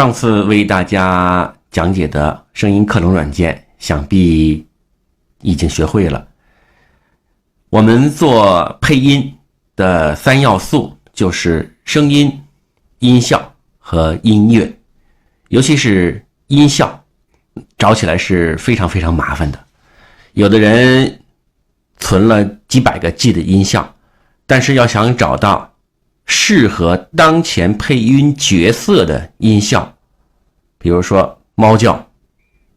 上次为大家讲解的声音克隆软件，想必已经学会了。我们做配音的3要素就是声音、音效和音乐，尤其是音效，找起来是非常麻烦的。有的人存了几百个 G 的音效，但是要想找到适合当前配音角色的音效，比如说猫叫、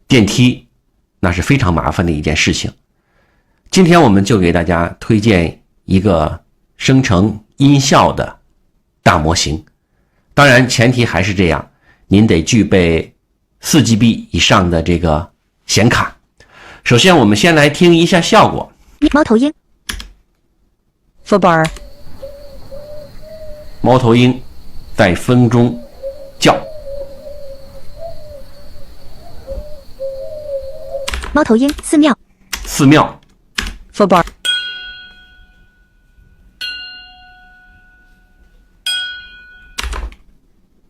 电梯，那是非常麻烦的一件事情。今天我们就给大家推荐一个生成音效的大模型，当然前提还是这样，您得具备4GB 以上的这个显卡。首先我们先来听一下效果。猫头鹰 Footbar 猫头鹰在风中叫。猫头鹰寺庙 寺庙 Footbar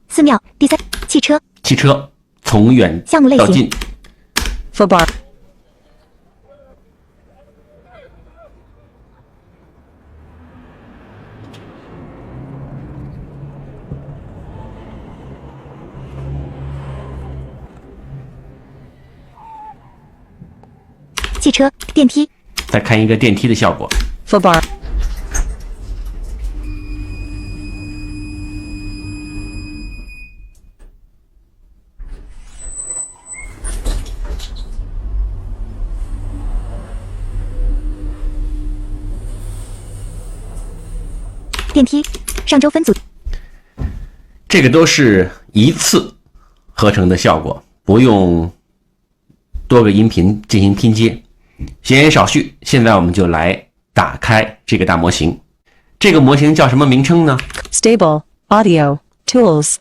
寺庙。第3，汽车。汽车从远项目类型到近。Footbar 汽车。电梯。再看一个电梯的效果。Footbar 电梯。上周分组。这个都是一次合成的效果，不用多个音频进行拼接。闲言少叙，现在我们就来打开这个大模型。这个模型叫什么名称呢？ Stable Audio Tools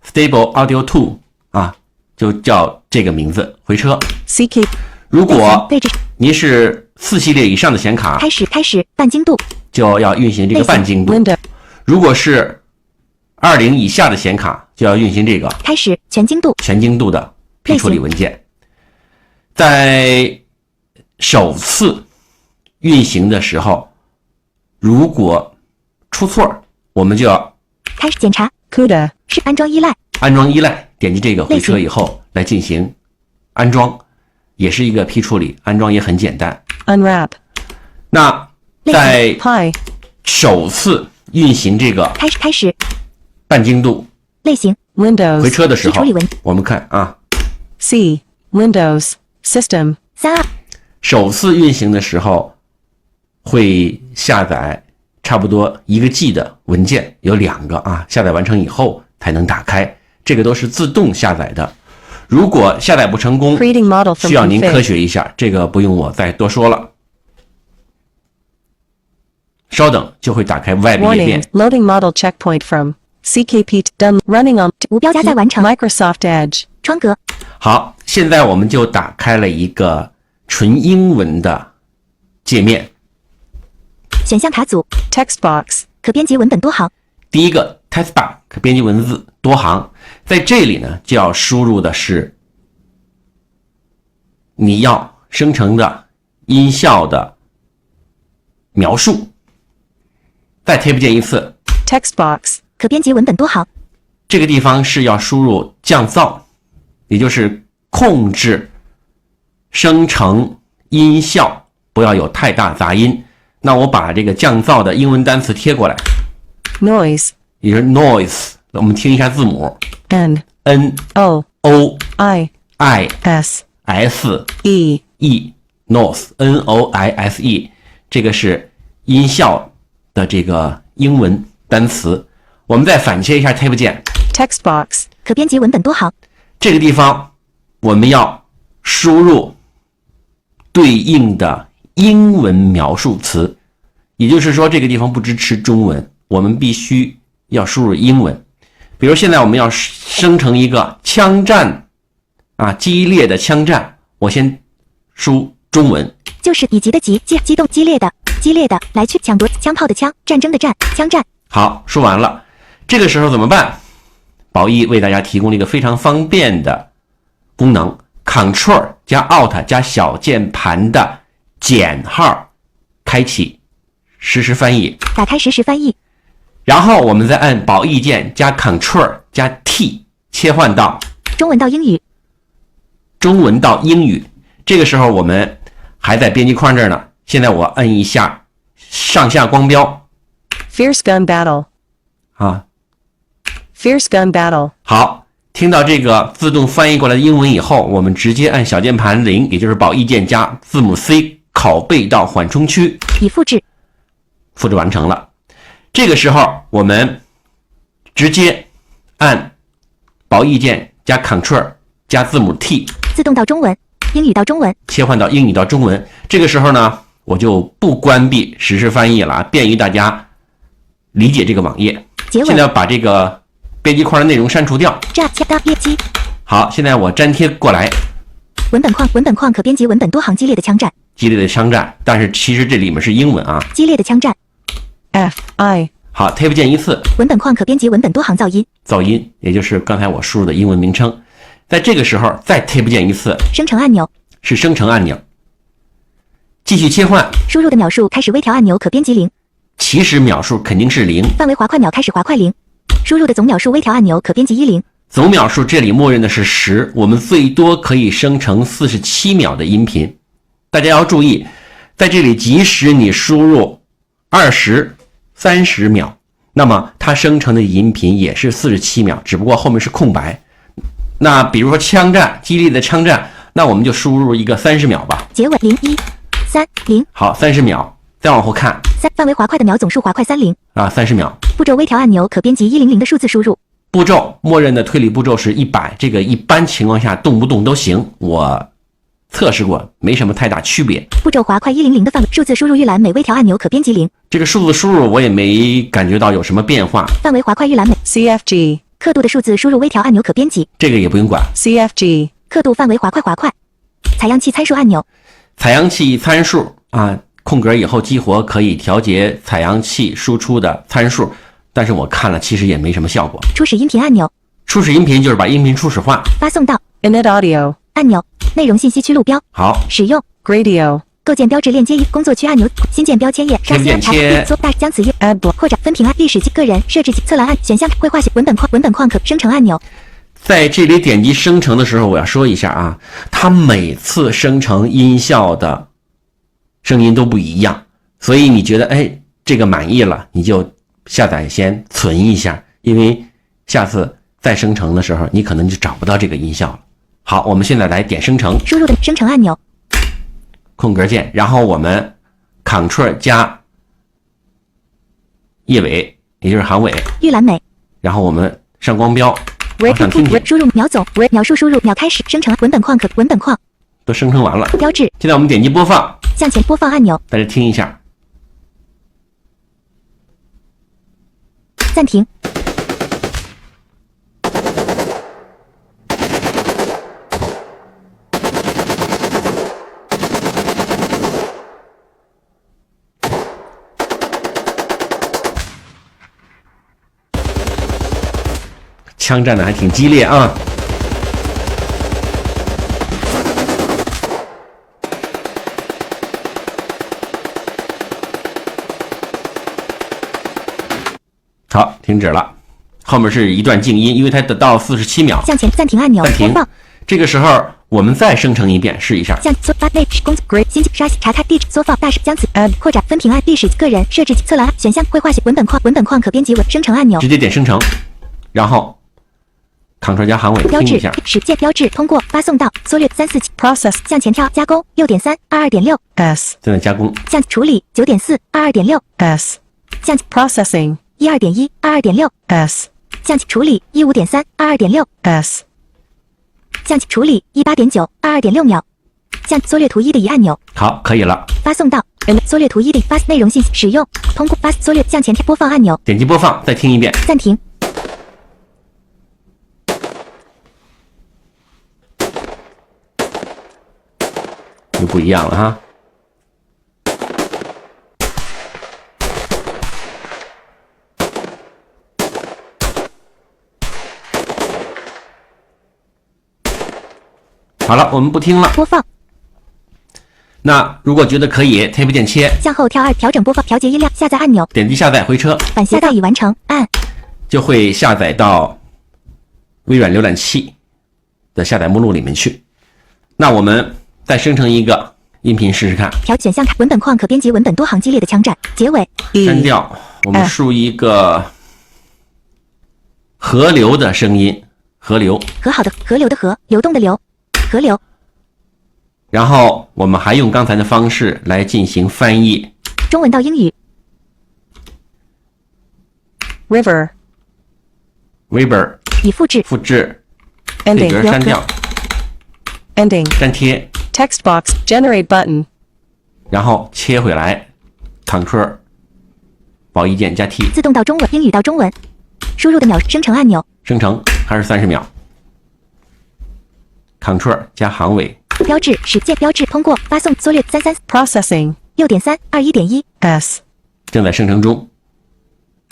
Stable Audio Tool 啊，就叫这个名字。回车。CK 如果位置您是4系列以上的显卡，开始半精度就要运行这个半精度。Window 如果是20以下的显卡，就要运行这个开始全精度的批处理文件。在首次运行的时候，如果出错，我们就要开始检查。CUDA 是安装依赖。点击这个回车以后来进行安装，也是一个批处理，安装也很简单。Unwrap 那在 Pi 首次运行这个开始半精度类型 Windows 回车的时候批处理文，我们看啊 C Windows System 32。首次运行的时候会下载差不多1个 G 的文件，有2个啊，下载完成以后才能打开，这个都是自动下载的。如果下载不成功，需要您科学一下，这个不用我再多说了。稍等，就会打开外部页面。Loading model checkpoint from CKP done running on 无标加载完成 Microsoft Edge 窗格。好，现在我们就打开了一个纯英文的界面。选项卡组 Text box 可编辑文本多行。第一个 Text bar 可编辑文字多行，在这里呢就要输入的是你要生成的音效的描述。再 Tab 键一次 Text box 可编辑文本多行。这个地方是要输入降噪，也就是控制生成音效不要有太大杂音。那我把这个降噪的英文单词贴过来 Noise 也就是 noise， 我们听一下字母 N O I S E noise N-O-I-S-E， 这个是音效的这个英文单词。我们再反切一下 Tab 键 Text box 可编辑文本多行。这个地方我们要输入对应的英文描述词，也就是说这个地方不支持中文，我们必须要输入英文。比如现在我们要生成一个枪战啊，激烈的枪战，我先输中文，就是以及的激，激动，激烈的，来去抢夺，枪炮的枪，战争的战，枪战。好，说完了。这个时候怎么办？宝益为大家提供了一个非常方便的功能 ，Ctrl 加 Alt 加小键盘的减号，开启实时翻译，打开实时翻译，然后我们再按宝益键加 Ctrl 加 T 切换到中文到英语，中文到英语。这个时候我们还在编辑框这儿呢，现在我摁一下上下光标 Fierce gun battle. 啊， Fierce gun battle. 好，听到这个自动翻译过来的英文以后，我们直接按小键盘0，也就是宝益键加字母 C 拷贝到缓冲区，已复制，复制完成了。这个时候我们直接按宝益键加 Ctrl 加字母 T 自动到中文，英语到中文，切换到英语到中文。这个时候呢，我就不关闭实时翻译了，便于大家理解这个网页。结尾现在要把这个编辑框的内容删除掉。这加到业绩，好，现在我粘贴过来，文本框可编辑文本多行激烈的枪战，激烈的枪战，但是其实这里面是英文啊。激烈的枪战， F I 好 ，Tab 键一次，文本框可编辑文本多行噪音，噪音，也就是刚才我输入的英文名称。在这个时候再 Tab 键一次，生成按钮，是生成按钮。继续切换，输入的秒数开始微调按钮可编辑0，起始秒数肯定是0，范围滑快秒开始滑快0，输入的总秒数微调按钮可编辑10，总秒数这里默认的是10，我们最多可以生成47秒的音频。大家要注意，在这里即使你输入20、30秒，那么它生成的音频也是47秒，只不过后面是空白。那比如说枪战，激烈的枪战，那我们就输入一个30秒吧。结尾01 30好，30秒，再往后看3，范围滑快的秒总数滑快30，啊，30秒。步骤微调按钮可编辑100的数字输入，步骤默认的推理步骤是100，这个一般情况下动不动都行，我测试过，没什么太大区别。步骤滑快100的范围数字输入预览美微调按钮可编辑0，这个数字输入我也没感觉到有什么变化，范围滑快预览美 CFG 刻度的数字输入微调按钮可编辑，这个也不用管。 CFG 刻度范围滑快，采样器参数按钮，采样器参数啊，空格以后激活可以调节采样器输出的参数，但是我看了其实也没什么效果。初始音频按钮，初始音频就是把音频初始化。发送到 Init audio 按钮，内容信息区路标，好，使用 Gradio 构建标志链接工作区按钮，新建标签页，上键切缩大将此页 Add block 扩展分屏按历史记个人设置侧栏按选项绘画文本框可生成按钮，在这里点击生成的时候，我要说一下啊，它每次生成音效的声音都不一样，所以你觉得哎这个满意了，你就下载先存一下，因为下次再生成的时候，你可能就找不到这个音效了。好，我们现在来点生成，输入的生成按钮，空格键，然后我们 Ctrl 加页尾，也就是行尾，预览美然后我们上光标，往上听听，输入秒总秒数输入秒开始生成文本框都生成完了。标志现在我们点击播放，向前播放按钮，大家听一下。暂停。枪战的还挺激烈啊！好，停止了，后面是一段静音，因为它得到47秒。向前暂停按钮，暂停播放。这个时候我们再生成一遍，试一下。向缩发内工 Great 新查看地址缩放大将此 Add 扩展分屏按历史个人设置侧栏选项绘画文本框可编辑生成按钮直接点生成，然后 Ctrl 加行尾标志听一下。使键标志通过发送到缩略347 Process 向前跳加工6.3 22.6 S 正在加工，向处理9.4 22.6 S 向 Processing 12.1 22.6 S 向处理15.3 22.6 S 向处理18.9 22.6秒向缩略图1的一按钮好，可以了。发送到缩略图1的发内容信息使用通过发缩略向前跳播放按钮点击播放，再听一遍。暂停。就不一样了哈。好了，我们不听了。播放，那如果觉得可以 ，Tab 键切，向后跳2，调整播放，调节音量，下载按钮，点击下载回车，反下载已完成，按就会下载到微软浏览器的下载目录里面去。那我们再生成一个音频试试看。调选项文本框可编辑文本多行激烈的枪战，结尾删 E 掉，我们输一个河流的声音，河流。和好的河流的河，流动的流，河流，然后我们还用刚才的方式来进行翻译。中文到英语， River. River 已复制，复制，对 Ending. 格删掉， Ending. 粘贴， Text box. Generate button. 然后切回来 ，Ctrl 保一键加 T 自动到中文，英语到中文，输入的秒生成按钮，生成，还是30秒。Ctrl 加行尾，标志使键标志通过发送缩略33 Processing. 6.3 21.1， S. 正在生成中。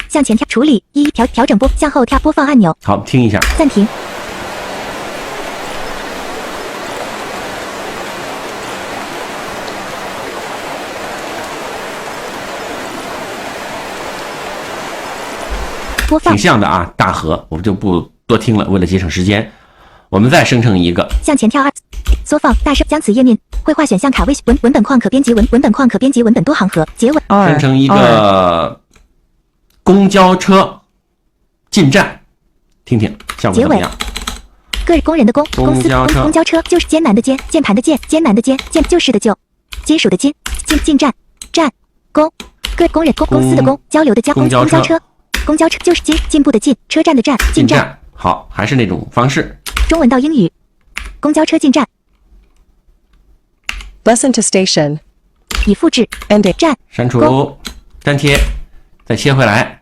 向前跳处理调整向后跳播放按钮，好，听一下。暂停。播放挺像的啊，大河，我们就不多听了，为了节省时间，我们再生成一个。向前跳2，缩放大声将此页面绘画选项卡文本框可编辑文本框可编辑文本多行和结尾， R. 生成一 R. 个公交车进站，听听效果怎么样？个人工人的工，公司公交车就是艰难的艰，键盘的键，艰难的艰，键就是的就，金属的金，进站站工，个工人公司的公，交流的交，公交车就是进步的进，车站的站，进站。好，还是那种方式。中文到英语，公交车进站， Bus into station. 已复制 Ending. 站，删除，粘贴，再切回来。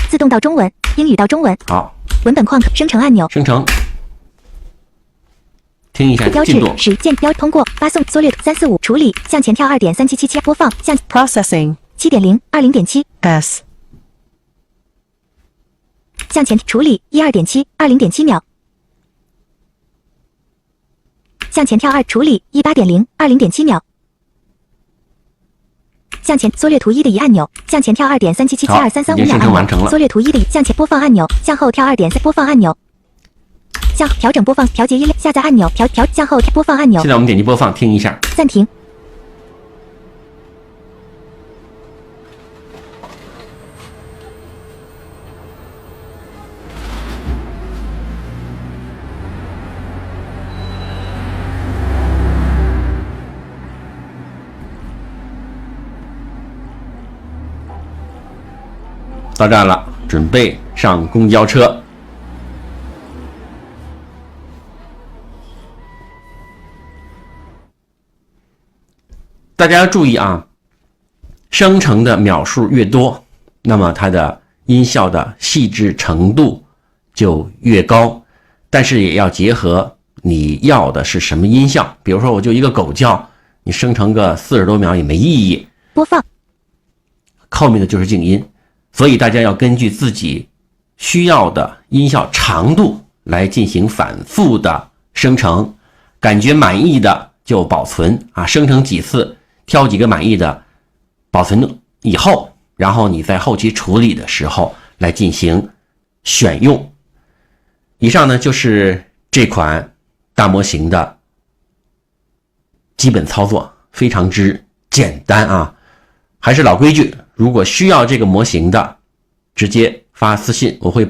自动到中文，英语到中文，好，文本框可生成按钮，生成。听一下标志进度。使键标通过发送缩略345处理，向前跳2.3777播放，向 Processing. 7.0 20.7 S. 向前处理12.7 20.7秒，向前跳2处理18.0 20.7秒，向前缩略图1的一按钮，向前跳2.377233已经生成完成了缩略图1的向前播放按钮，向后跳2.3播放按钮，向调整播放调节音量下载按钮，向后播放按钮现，在我们点击播放，听一下。暂停。到站了，准备上公交车。大家要注意啊，生成的秒数越多，那么它的音效的细致程度就越高，但是也要结合你要的是什么音效。比如说，我就一个狗叫，你生成个40多秒也没意义。播放，后面的就是静音，所以大家要根据自己需要的音效长度来进行反复的生成，感觉满意的就保存啊，生成几次，挑几个满意的保存以后，然后你在后期处理的时候来进行选用。以上呢就是这款大模型的基本操作，非常之简单啊。还是老规矩，如果需要这个模型的，直接发私信，我会